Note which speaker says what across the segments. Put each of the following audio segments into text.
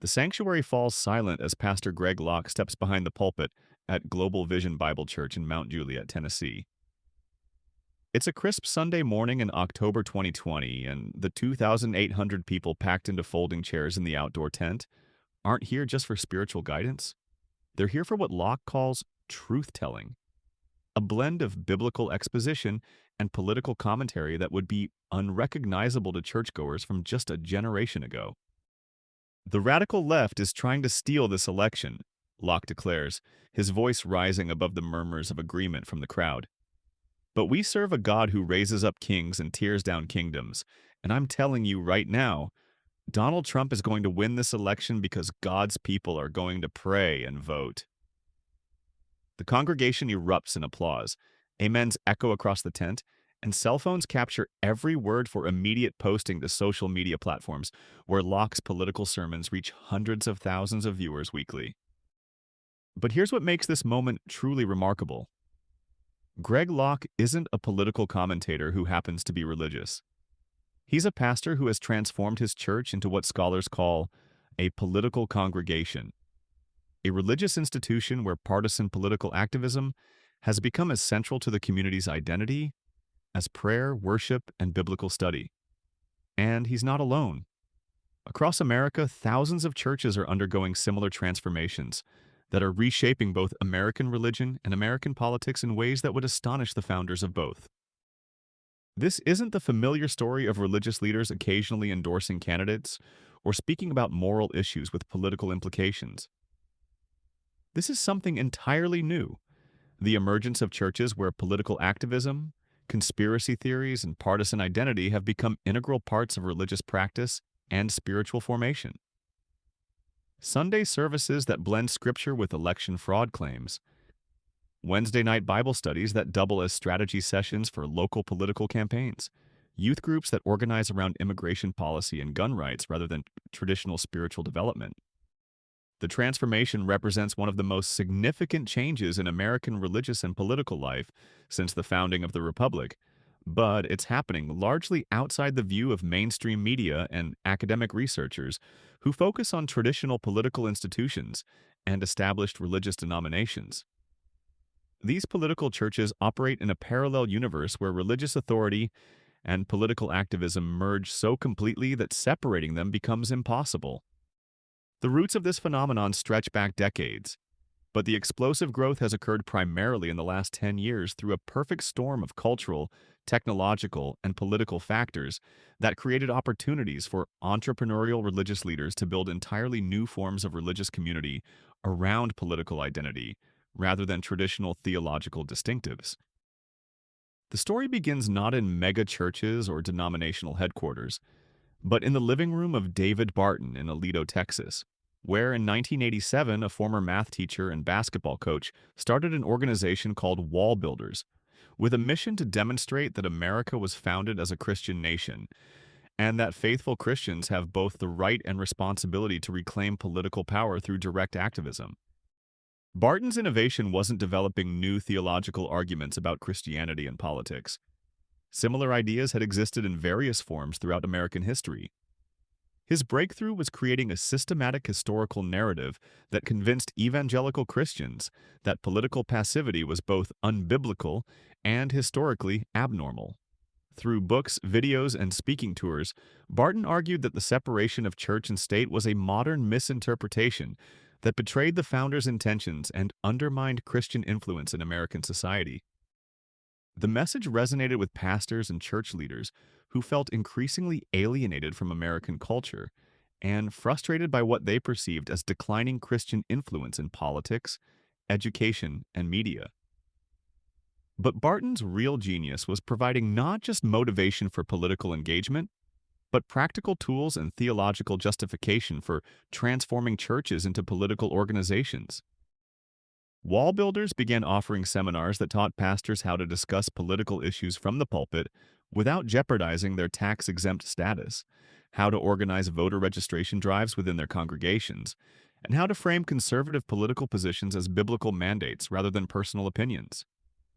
Speaker 1: The sanctuary falls silent as Pastor Greg Locke steps behind the pulpit at Global Vision Bible Church in Mount Juliet, Tennessee. It's a crisp Sunday morning in October 2020, and the 2,800 people packed into folding chairs in the outdoor tent aren't here just for spiritual guidance. They're here for what Locke calls truth telling, a blend of biblical exposition and political commentary that would be unrecognizable to churchgoers from just a generation ago. The radical left is trying to steal this election, Locke declares, his voice rising above the murmurs of agreement from the crowd. But we serve a God who raises up kings and tears down kingdoms, and I'm telling you right now, Donald Trump is going to win this election because God's people are going to pray and vote. The congregation erupts in applause. Amens echo across the tent, and cell phones capture every word for immediate posting to social media platforms where Locke's political sermons reach hundreds of thousands of viewers weekly. But here's what makes this moment truly remarkable. Greg Locke isn't a political commentator who happens to be religious. He's a pastor who has transformed his church into what scholars call a political congregation, a religious institution where partisan political activism has become as central to the community's identity as prayer, worship, and biblical study. And he's not alone. Across America, thousands of churches are undergoing similar transformations that are reshaping both American religion and American politics in ways that would astonish the founders of both. This isn't the familiar story of religious leaders occasionally endorsing candidates or speaking about moral issues with political implications. This is something entirely new, the emergence of churches where political activism, conspiracy theories, and partisan identity have become integral parts of religious practice and spiritual formation. Sunday services that blend scripture with election fraud claims, Wednesday night Bible studies that double as strategy sessions for local political campaigns, youth groups that organize around immigration policy and gun rights rather than traditional spiritual development. The transformation represents one of the most significant changes in American religious and political life since the founding of the Republic, but it's happening largely outside the view of mainstream media and academic researchers who focus on traditional political institutions and established religious denominations. These political churches operate in a parallel universe where religious authority and political activism merge so completely that separating them becomes impossible. The roots of this phenomenon stretch back decades, but the explosive growth has occurred primarily in the last 10 years through a perfect storm of cultural, technological, and political factors that created opportunities for entrepreneurial religious leaders to build entirely new forms of religious community around political identity, rather than traditional theological distinctives. The story begins not in megachurches or denominational headquarters, but in the living room of David Barton in Aledo, Texas, where in 1987 a former math teacher and basketball coach started an organization called Wall Builders, with a mission to demonstrate that America was founded as a Christian nation, and that faithful Christians have both the right and responsibility to reclaim political power through direct activism. Barton's innovation wasn't developing new theological arguments about Christianity and politics. Similar ideas had existed in various forms throughout American history. His breakthrough was creating a systematic historical narrative that convinced evangelical Christians that political passivity was both unbiblical and historically abnormal. Through books, videos, and speaking tours, Barton argued that the separation of church and state was a modern misinterpretation that betrayed the founders' intentions and undermined Christian influence in American society. The message resonated with pastors and church leaders who felt increasingly alienated from American culture and frustrated by what they perceived as declining Christian influence in politics, education, and media. But Barton's real genius was providing not just motivation for political engagement, but practical tools and theological justification for transforming churches into political organizations. Wall Builders began offering seminars that taught pastors how to discuss political issues from the pulpit without jeopardizing their tax-exempt status, how to organize voter registration drives within their congregations, and how to frame conservative political positions as biblical mandates rather than personal opinions.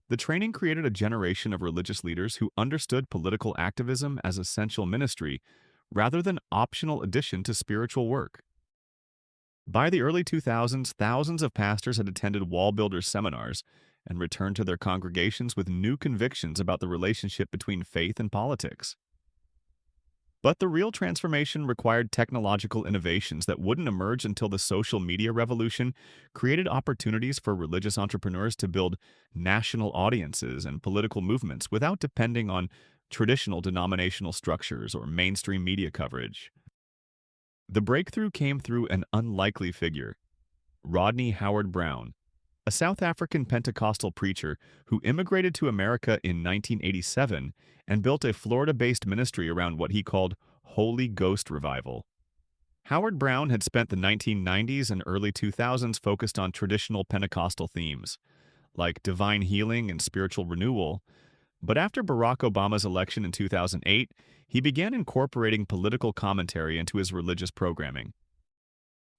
Speaker 1: The training created a generation of religious leaders who understood political activism as essential ministry rather than optional addition to spiritual work. By the early 2000s, thousands of pastors had attended wall builders seminars and returned to their congregations with new convictions about the relationship between faith and politics. But the real transformation required technological innovations that wouldn't emerge until the social media revolution created opportunities for religious entrepreneurs to build national audiences and political movements without depending on traditional denominational structures or mainstream media coverage. The breakthrough came through an unlikely figure, Rodney Howard Brown, a South African Pentecostal preacher who immigrated to America in 1987 and built a Florida-based ministry around what he called Holy Ghost Revival. Howard Brown had spent the 1990s and early 2000s focused on traditional Pentecostal themes, like divine healing and spiritual renewal, but after Barack Obama's election in 2008, he began incorporating political commentary into his religious programming.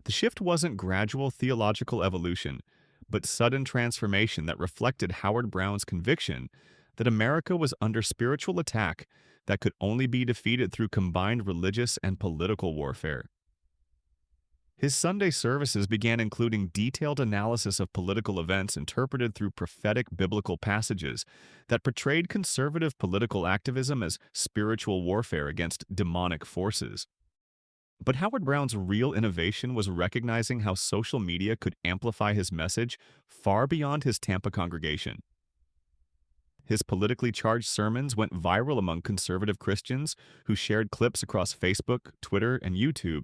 Speaker 1: The shift wasn't gradual theological evolution, but sudden transformation that reflected Howard Brown's conviction that America was under spiritual attack that could only be defeated through combined religious and political warfare. His Sunday services began including detailed analysis of political events interpreted through prophetic biblical passages that portrayed conservative political activism as spiritual warfare against demonic forces. But Howard Brown's real innovation was recognizing how social media could amplify his message far beyond his Tampa congregation. His politically charged sermons went viral among conservative Christians who shared clips across Facebook, Twitter, and YouTube,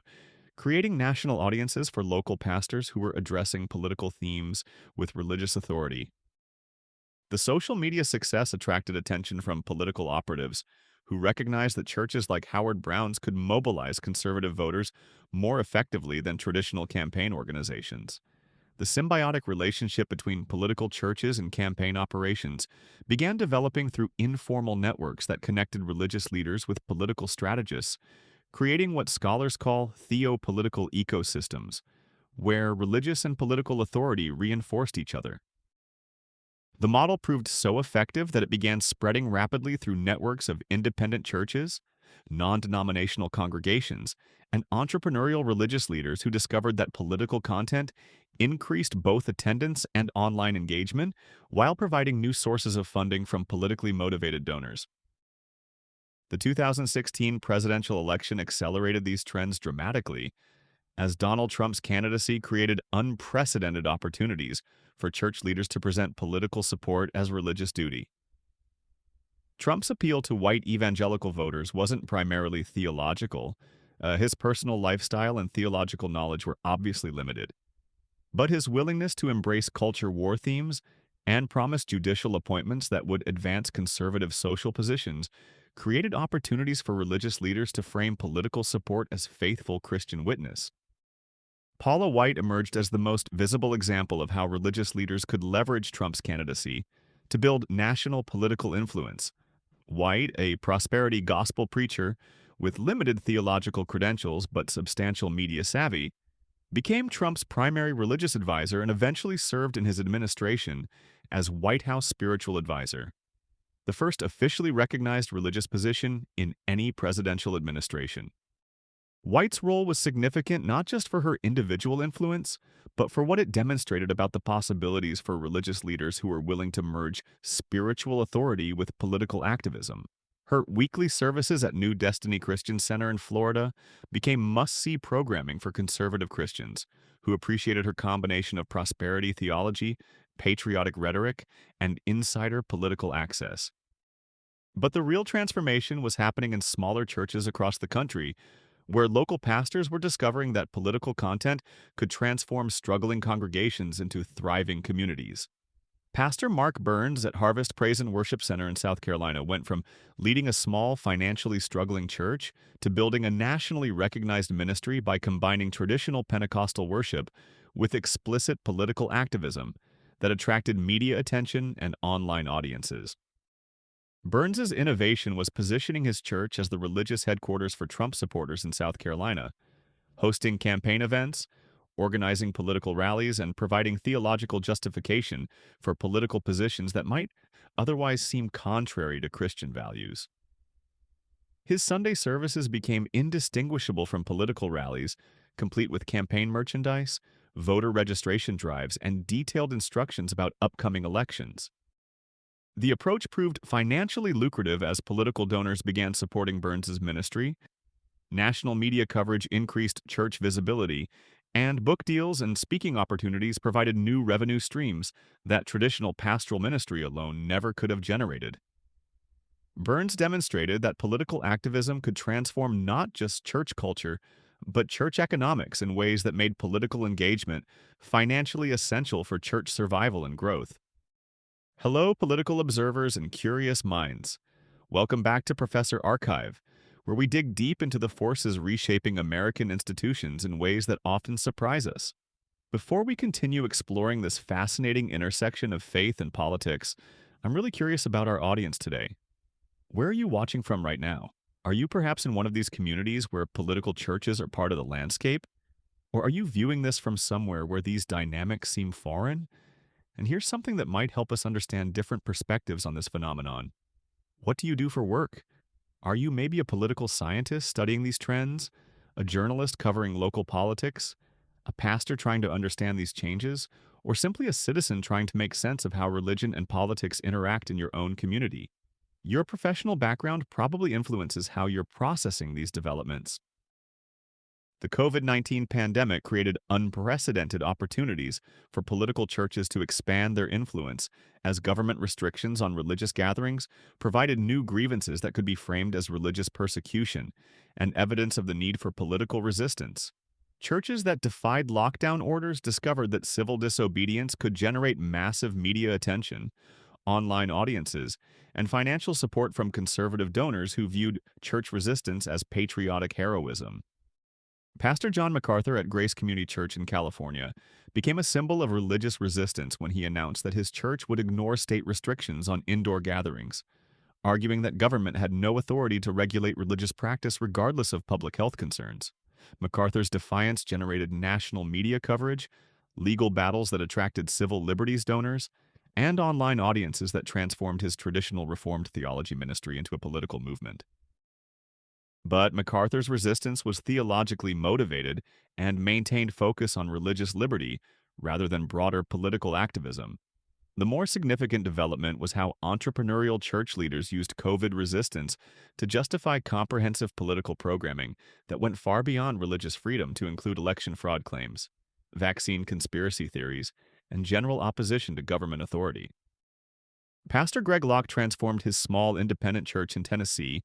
Speaker 1: creating national audiences for local pastors who were addressing political themes with religious authority. The social media success attracted attention from political operatives who recognized that churches like Howard Brown's could mobilize conservative voters more effectively than traditional campaign organizations. The symbiotic relationship between political churches and campaign operations began developing through informal networks that connected religious leaders with political strategists, creating what scholars call theopolitical ecosystems, where religious and political authority reinforced each other. The model proved so effective that it began spreading rapidly through networks of independent churches, non-denominational congregations, and entrepreneurial religious leaders who discovered that political content increased both attendance and online engagement while providing new sources of funding from politically motivated donors. The 2016 presidential election accelerated these trends dramatically, as Donald Trump's candidacy created unprecedented opportunities for church leaders to present political support as religious duty. Trump's appeal to white evangelical voters wasn't primarily theological. His personal lifestyle and theological knowledge were obviously limited. But his willingness to embrace culture war themes and promise judicial appointments that would advance conservative social positions created opportunities for religious leaders to frame political support as faithful Christian witness. Paula White emerged as the most visible example of how religious leaders could leverage Trump's candidacy to build national political influence. White, a prosperity gospel preacher with limited theological credentials but substantial media savvy, became Trump's primary religious advisor and eventually served in his administration as White House spiritual advisor, the first officially recognized religious position in any presidential administration. White's role was significant not just for her individual influence, but for what it demonstrated about the possibilities for religious leaders who were willing to merge spiritual authority with political activism. Her weekly services at New Destiny Christian Center in Florida became must-see programming for conservative Christians who appreciated her combination of prosperity theology, patriotic rhetoric, and insider political access. But the real transformation was happening in smaller churches across the country, where local pastors were discovering that political content could transform struggling congregations into thriving communities. Pastor Mark Burns at Harvest Praise and Worship Center in South Carolina went from leading a small, financially struggling church to building a nationally recognized ministry by combining traditional Pentecostal worship with explicit political activism that attracted media attention and online audiences. Burns's innovation was positioning his church as the religious headquarters for Trump supporters in South Carolina, hosting campaign events, organizing political rallies, and providing theological justification for political positions that might otherwise seem contrary to Christian values. His Sunday services became indistinguishable from political rallies, complete with campaign merchandise, voter registration drives, and detailed instructions about upcoming elections. The approach proved financially lucrative as political donors began supporting Burns's ministry, national media coverage increased church visibility, and book deals and speaking opportunities provided new revenue streams that traditional pastoral ministry alone never could have generated. Burns demonstrated that political activism could transform not just church culture, but church economics in ways that made political engagement financially essential for church survival and growth. Hello, political observers and curious minds. Welcome back to Professor Archive, where we dig deep into the forces reshaping American institutions in ways that often surprise us. Before we continue exploring this fascinating intersection of faith and politics, I'm really curious about our audience today. Where are you watching from right now? Are you perhaps in one of these communities where political churches are part of the landscape? Or are you viewing this from somewhere where these dynamics seem foreign? And here's something that might help us understand different perspectives on this phenomenon. What do you do for work? Are you maybe a political scientist studying these trends? A journalist covering local politics? A pastor trying to understand these changes? Or simply a citizen trying to make sense of how religion and politics interact in your own community? Your professional background probably influences how you're processing these developments. The COVID-19 pandemic created unprecedented opportunities for political churches to expand their influence, as government restrictions on religious gatherings provided new grievances that could be framed as religious persecution and evidence of the need for political resistance. Churches that defied lockdown orders discovered that civil disobedience could generate massive media attention, online audiences, and financial support from conservative donors who viewed church resistance as patriotic heroism. Pastor John MacArthur at Grace Community Church in California became a symbol of religious resistance when he announced that his church would ignore state restrictions on indoor gatherings, arguing that government had no authority to regulate religious practice regardless of public health concerns. MacArthur's defiance generated national media coverage, legal battles that attracted civil liberties donors, and online audiences that transformed his traditional Reformed theology ministry into a political movement. But MacArthur's resistance was theologically motivated and maintained focus on religious liberty rather than broader political activism. The more significant development was how entrepreneurial church leaders used COVID resistance to justify comprehensive political programming that went far beyond religious freedom to include election fraud claims, vaccine conspiracy theories, and general opposition to government authority. Pastor Greg Locke transformed his small independent church in Tennessee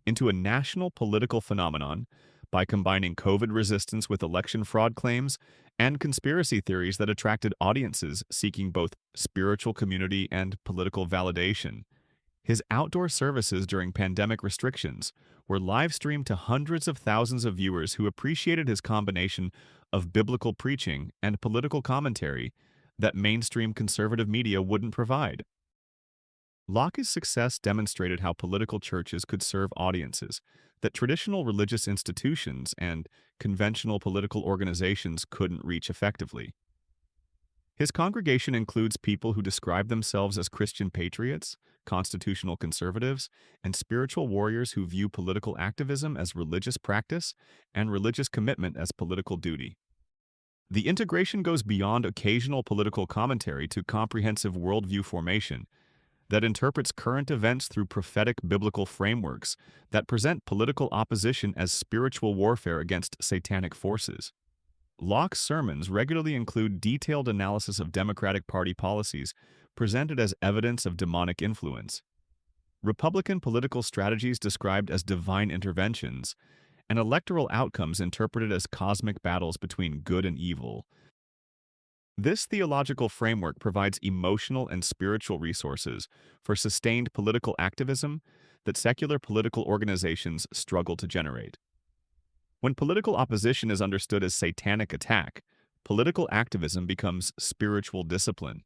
Speaker 1: into a national political phenomenon by combining COVID resistance with election fraud claims and conspiracy theories that attracted audiences seeking both spiritual community and political validation. His outdoor services during pandemic restrictions were live-streamed to hundreds of thousands of viewers who appreciated his combination of biblical preaching and political commentary that mainstream conservative media wouldn't provide. Locke's success demonstrated how political churches could serve audiences that traditional religious institutions and conventional political organizations couldn't reach effectively. His congregation includes people who describe themselves as Christian patriots, constitutional conservatives, and spiritual warriors who view political activism as religious practice and religious commitment as political duty. The integration goes beyond occasional political commentary to comprehensive worldview formation that interprets current events through prophetic biblical frameworks that present political opposition as spiritual warfare against satanic forces. Locke's sermons regularly include detailed analysis of Democratic Party policies presented as evidence of demonic influence, Republican political strategies described as divine interventions, and electoral outcomes interpreted as cosmic battles between good and evil. This theological framework provides emotional and spiritual resources for sustained political activism that secular political organizations struggle to generate. When political opposition is understood as satanic attack, political activism becomes spiritual discipline.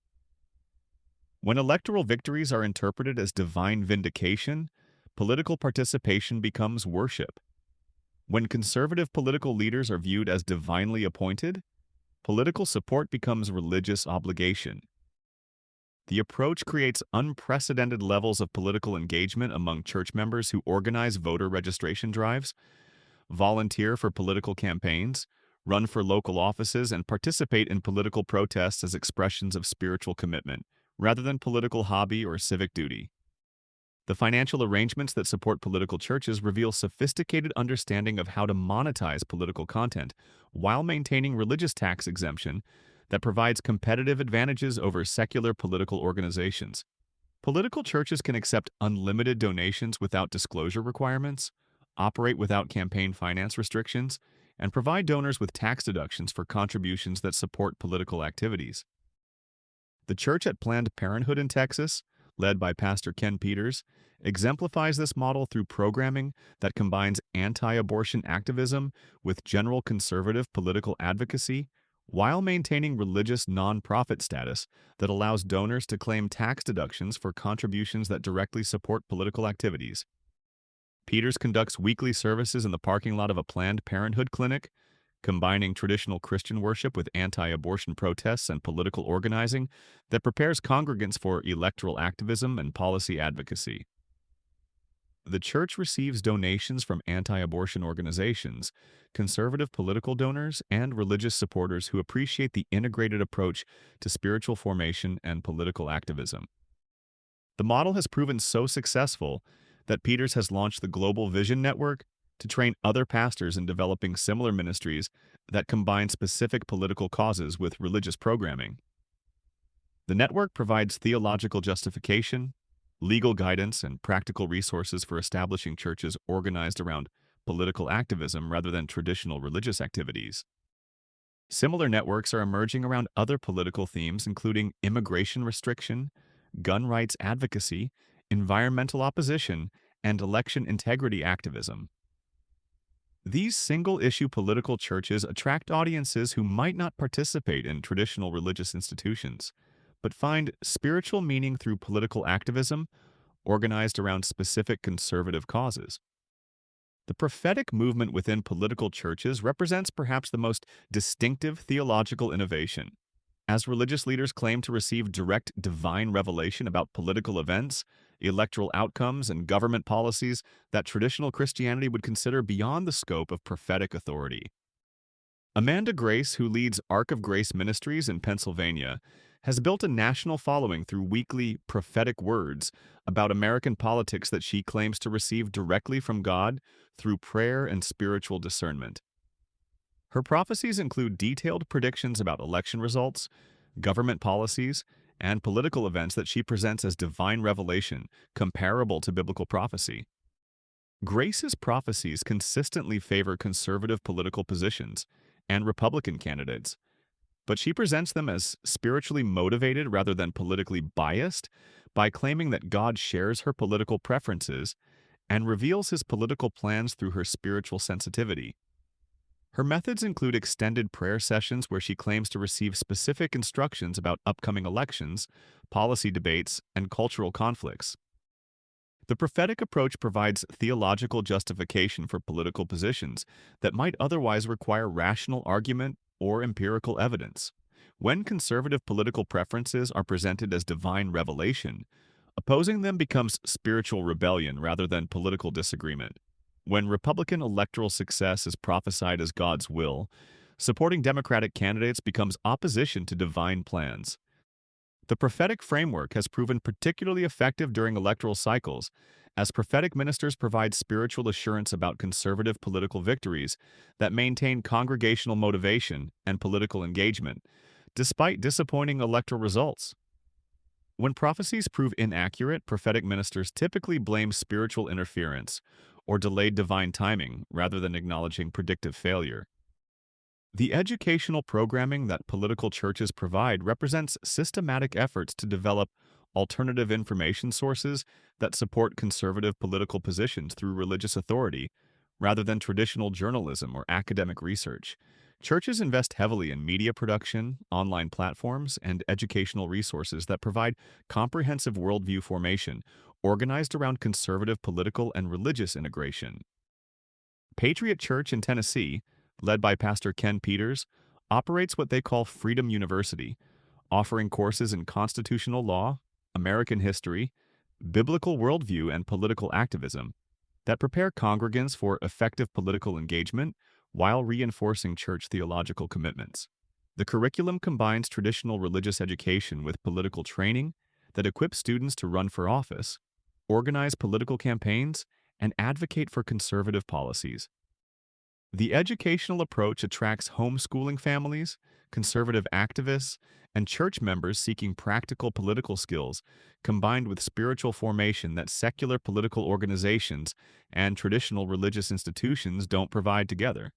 Speaker 1: When electoral victories are interpreted as divine vindication, political participation becomes worship. When conservative political leaders are viewed as divinely appointed, political support becomes religious obligation. The approach creates unprecedented levels of political engagement among church members who organize voter registration drives, volunteer for political campaigns, run for local offices, and participate in political protests as expressions of spiritual commitment, rather than political hobby or civic duty. The financial arrangements that support political churches reveal sophisticated understanding of how to monetize political content while maintaining religious tax exemption that provides competitive advantages over secular political organizations. Political churches can accept unlimited donations without disclosure requirements, operate without campaign finance restrictions, and provide donors with tax deductions for contributions that support political activities. The church at Planned Parenthood in Texas, led by Pastor Ken Peters, exemplifies this model through programming that combines anti-abortion activism with general conservative political advocacy while maintaining religious nonprofit status that allows donors to claim tax deductions for contributions that directly support political activities. Peters conducts weekly services in the parking lot of a Planned Parenthood clinic, combining traditional Christian worship with anti-abortion protests and political organizing that prepares congregants for electoral activism and policy advocacy. The church receives donations from anti-abortion organizations, conservative political donors, and religious supporters who appreciate the integrated approach to spiritual formation and political activism. The model has proven so successful that Peters has launched the Global Vision Network to train other pastors in developing similar ministries that combine specific political causes with religious programming. The network provides theological justification, legal guidance, and practical resources for establishing churches organized around political activism rather than traditional religious activities. Similar networks are emerging around other political themes, including immigration restriction, gun rights advocacy, environmental opposition, and election integrity activism. These single-issue political churches attract audiences who might not participate in traditional religious institutions, but find spiritual meaning through political activism organized around specific conservative causes. The prophetic movement within political churches represents perhaps the most distinctive theological innovation. As religious leaders claim to receive direct divine revelation about political events, electoral outcomes, and government policies that traditional Christianity would consider beyond the scope of prophetic authority. Amanda Grace, who leads Ark of Grace Ministries in Pennsylvania, has built a national following through weekly prophetic words about American politics that she claims to receive directly from God through prayer and spiritual discernment. Her prophecies include detailed predictions about election results, government policies, and political events that she presents as divine revelation, comparable to biblical prophecy. Grace's prophecies consistently favor conservative political positions and Republican candidates, but she presents them as spiritually motivated rather than politically biased by claiming that God shares her political preferences and reveals his political plans through her spiritual sensitivity. Her methods include extended prayer sessions where she claims to receive specific instructions about upcoming elections, policy debates, and cultural conflicts. The prophetic approach provides theological justification for political positions that might otherwise require rational argument or empirical evidence. When conservative political preferences are presented as divine revelation, opposing them becomes spiritual rebellion rather than political disagreement. When Republican electoral success is prophesied as God's will, supporting Democratic candidates becomes opposition to divine plans. The prophetic framework has proven particularly effective during electoral cycles, as prophetic ministers provide spiritual assurance about conservative political victories that maintain congregational motivation and political engagement, despite disappointing electoral results. When prophecies prove inaccurate, prophetic ministers typically blame spiritual interference or delayed divine timing rather than acknowledging predictive failure. The educational programming that political churches provide represents systematic efforts to develop alternative information sources that support conservative political positions through religious authority, rather than traditional journalism or academic research. Churches invest heavily in media production, online platforms, and educational resources that provide comprehensive worldview formation, organized around conservative political and religious integration. Patriot Church in Tennessee, led by Pastor Ken Peters, operates what they call Freedom University, offering courses in constitutional law, American history, biblical worldview, and political activism that prepare congregants for effective political engagement while reinforcing church theological commitments. The curriculum combines traditional religious education with political training that equips students to run for office, organize political campaigns, and advocate for conservative policies. The educational approach attracts homeschooling families, conservative activists, and church members seeking practical political skills, combined with spiritual formation that secular political organizations and traditional religious institutions don't provide together.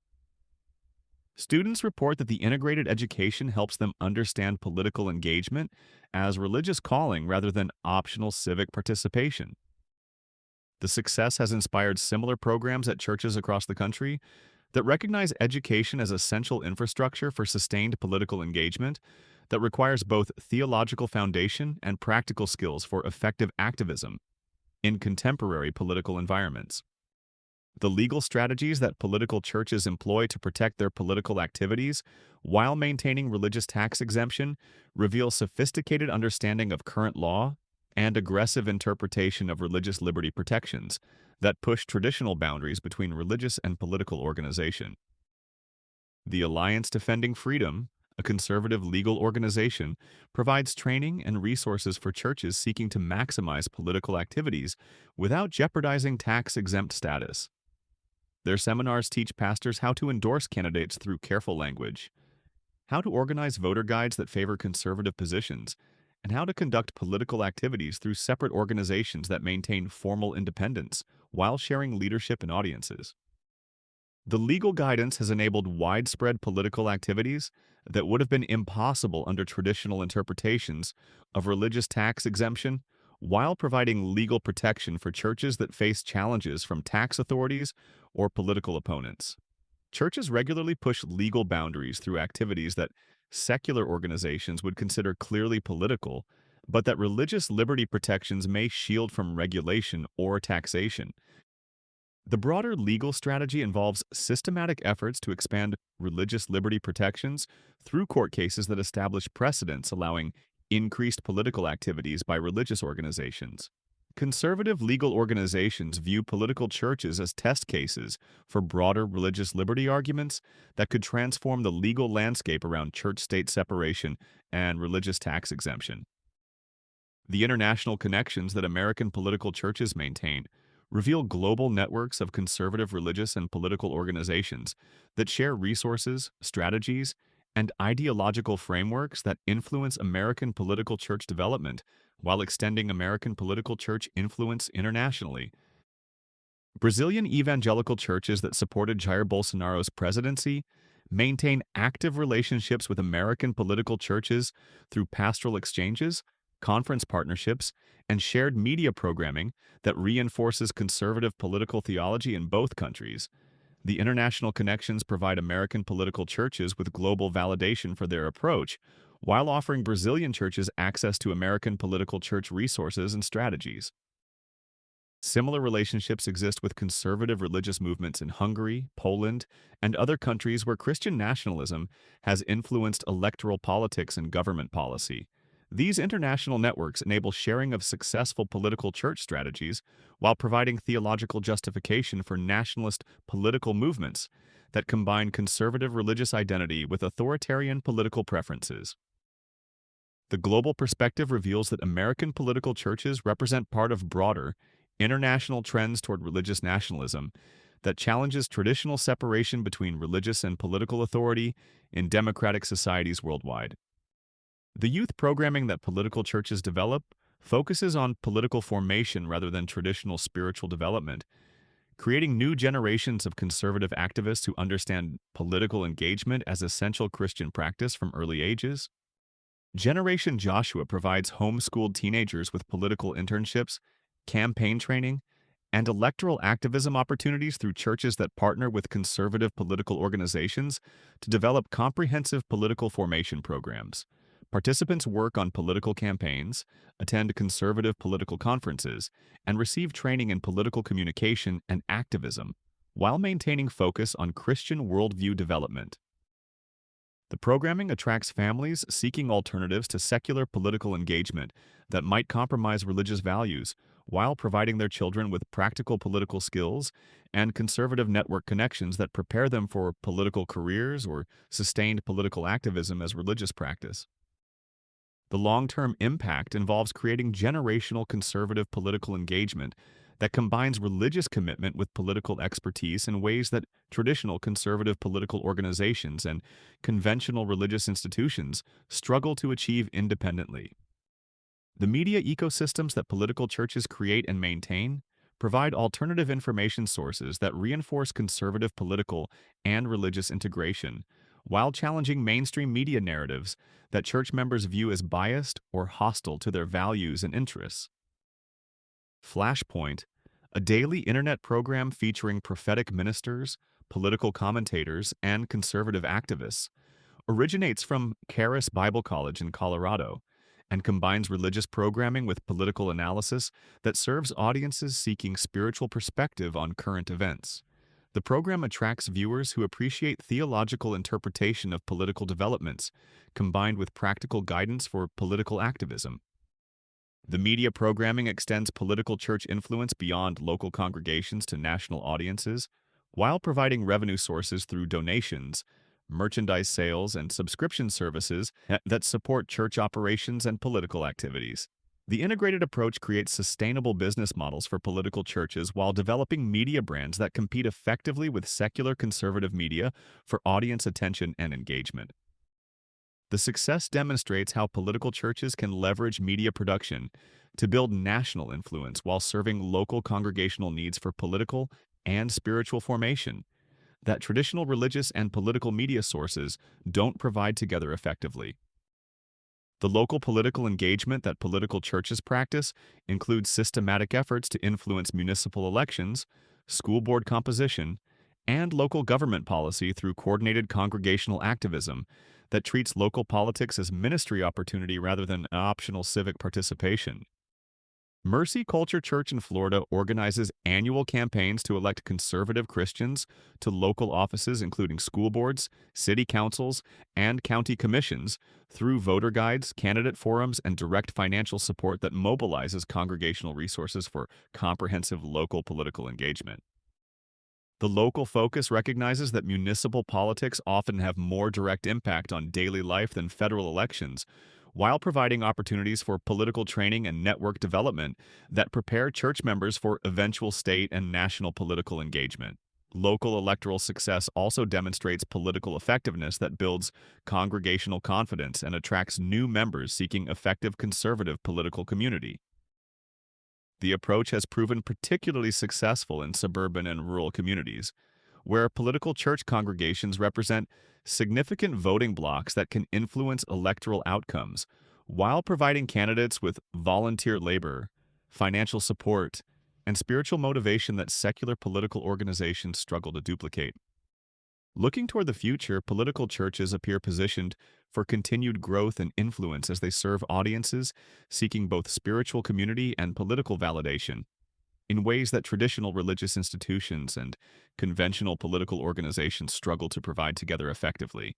Speaker 1: Students report that the integrated education helps them understand political engagement as religious calling rather than optional civic participation. The success has inspired similar programs at churches across the country that recognize education as essential infrastructure for sustained political engagement that requires both theological foundation and practical skills for effective activism in contemporary political environments. The legal strategies that political churches employ to protect their political activities while maintaining religious tax exemption reveal sophisticated understanding of current law and aggressive interpretation of religious liberty protections that push traditional boundaries between religious and political organization. The Alliance Defending Freedom, a conservative legal organization, provides training and resources for churches seeking to maximize political activities without jeopardizing tax-exempt status. Their seminars teach pastors how to endorse candidates through careful language, how to organize voter guides that favor conservative positions, and how to conduct political activities through separate organizations that maintain formal independence while sharing leadership and audiences. The legal guidance has enabled widespread political activities that would have been impossible under traditional interpretations of religious tax exemption, while providing legal protection for churches that face challenges from tax authorities or political opponents. Churches regularly push legal boundaries through activities that secular organizations would consider clearly political, but that religious liberty protections may shield from regulation or taxation. The broader legal strategy involves systematic efforts to expand religious liberty protections through court cases that establish precedents allowing increased political activities by religious organizations. Conservative legal organizations view political churches as test cases for broader religious liberty arguments that could transform the legal landscape around church-state separation and religious tax exemption. The international connections that American political churches maintain reveal global networks of conservative religious and political organizations that share resources, strategies, and ideological frameworks that influence American political church development while extending American political church influence internationally. Brazilian evangelical churches that supported Jair Bolsonaro's presidency maintain active relationships with American political churches through pastoral exchanges, conference partnerships, and shared media programming that reinforces conservative political theology in both countries. The international connections provide American political churches with global validation for their approach, while offering Brazilian churches access to American political church resources and strategies. Similar relationships exist with conservative religious movements in Hungary, Poland, and other countries where Christian nationalism has influenced electoral politics and government policy. These international networks enable sharing of successful political church strategies while providing theological justification for nationalist political movements that combine conservative religious identity with authoritarian political preferences. The global perspective reveals that American political churches represent part of broader, international trends toward religious nationalism that challenges traditional separation between religious and political authority in democratic societies worldwide. The youth programming that political churches develop focuses on political formation rather than traditional spiritual development, creating new generations of conservative activists who understand political engagement as essential Christian practice from early ages. Generation Joshua provides homeschooled teenagers with political internships, campaign training, and electoral activism opportunities through churches that partner with conservative political organizations to develop comprehensive political formation programs. Participants work on political campaigns, attend conservative political conferences, and receive training in political communication and activism, while maintaining focus on Christian worldview development. The programming attracts families seeking alternatives to secular political engagement that might compromise religious values, while providing their children with practical political skills and conservative network connections that prepare them for political careers or sustained political activism as religious practice. The long-term impact involves creating generational conservative political engagement that combines religious commitment with political expertise in ways that traditional conservative political organizations and conventional religious institutions struggle to achieve independently. The media ecosystems that political churches create and maintain provide alternative information sources that reinforce conservative political and religious integration, while challenging mainstream media narratives that church members view as biased or hostile to their values and interests. Flashpoint, a daily internet program featuring prophetic ministers, political commentators, and conservative activists, originates from Charis Bible College in Colorado and combines religious programming with political analysis that serves audiences seeking spiritual perspective on current events. The program attracts viewers who appreciate theological interpretation of political developments, combined with practical guidance for political activism. The media programming extends political church influence beyond local congregations to national audiences, while providing revenue sources through donations, merchandise sales, and subscription services that support church operations and political activities. The integrated approach creates sustainable business models for political churches while developing media brands that compete effectively with secular conservative media for audience attention and engagement. The success demonstrates how political churches can leverage media production to build national influence while serving local congregational needs for political and spiritual formation that traditional religious and political media sources don't provide together effectively. The local political engagement that political churches practice includes systematic efforts to influence municipal elections, school board composition, and local government policy through coordinated congregational activism that treats local politics as ministry opportunity rather than optional civic participation. Mercy Culture Church in Florida organizes annual campaigns to elect conservative Christians to local offices including school boards, city councils, and county commissions through voter guides, candidate forums, and direct financial support that mobilizes congregational resources for comprehensive local political engagement. The local focus recognizes that municipal politics often have more direct impact on daily life than federal elections, while providing opportunities for political training and network development that prepare church members for eventual state and national political engagement. Local electoral success also demonstrates political effectiveness that builds congregational confidence and attracts new members seeking effective conservative political community. The approach has proven particularly successful in suburban and rural communities, where political church congregations represent significant voting blocs that can influence electoral outcomes, while providing candidates with volunteer labor, financial support, and spiritual motivation that secular political organizations struggle to duplicate. Looking toward the future, political churches appear positioned for continued growth and influence as they serve audiences seeking both spiritual community and political validation in ways that traditional religious institutions and conventional political organizations struggle to provide together effectively.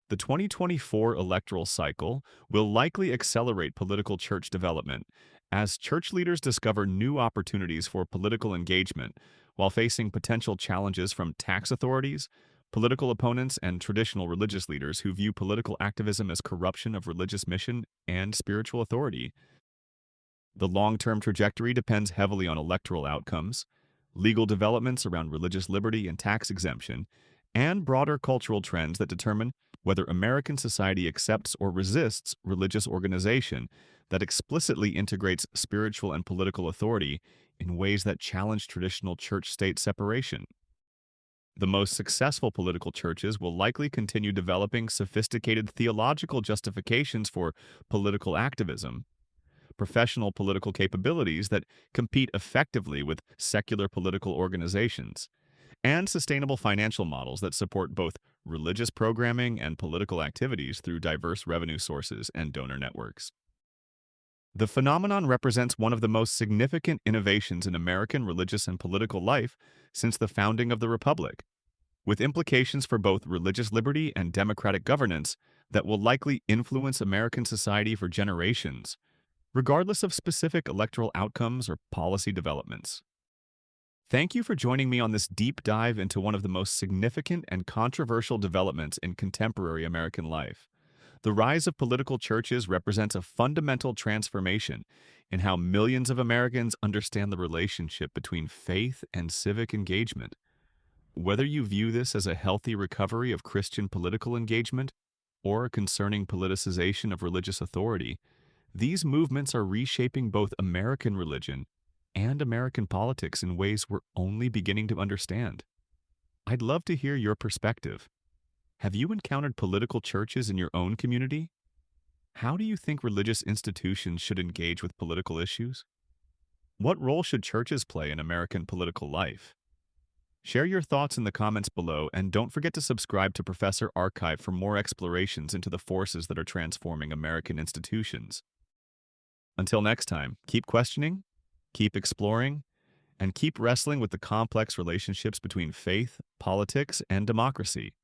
Speaker 1: The 2024 electoral cycle will likely accelerate political church development as church leaders discover new opportunities for political engagement while facing potential challenges from tax authorities, political opponents, and traditional religious leaders who view political activism as corruption of religious mission and spiritual authority. The long-term trajectory depends heavily on electoral outcomes, legal developments around religious liberty and tax exemption, and broader cultural trends that determine whether American society accepts or resists religious organization that explicitly integrates spiritual and political authority in ways that challenge traditional church-state separation. The most successful political churches will likely continue developing sophisticated theological justifications for political activism, professional political capabilities that compete effectively with secular political organizations, and sustainable financial models that support both religious programming and political activities through diverse revenue sources and donor networks. The phenomenon represents one of the most significant innovations in American religious and political life since the founding of the Republic, with implications for both religious liberty and democratic governance that will likely influence American society for generations. regardless of specific electoral outcomes or policy developments. Thank you for joining me on this deep dive into one of the most significant and controversial developments in contemporary American life. The rise of political churches represents a fundamental transformation in how millions of Americans understand the relationship between faith and civic engagement. Whether you view this as a healthy recovery of Christian political engagement or a concerning politicization of religious authority, these movements are reshaping both American religion and American politics in ways we're only beginning to understand. I'd love to hear your perspective. Have you encountered political churches in your own community? How do you think religious institutions should engage with political issues? What role should churches play in American political life? Share your thoughts in the comments below, and don't forget to subscribe to Professor Archive for more explorations into the forces that are transforming American institutions. Until next time, keep questioning, keep exploring, and keep wrestling with the complex relationships between faith, politics, and democracy.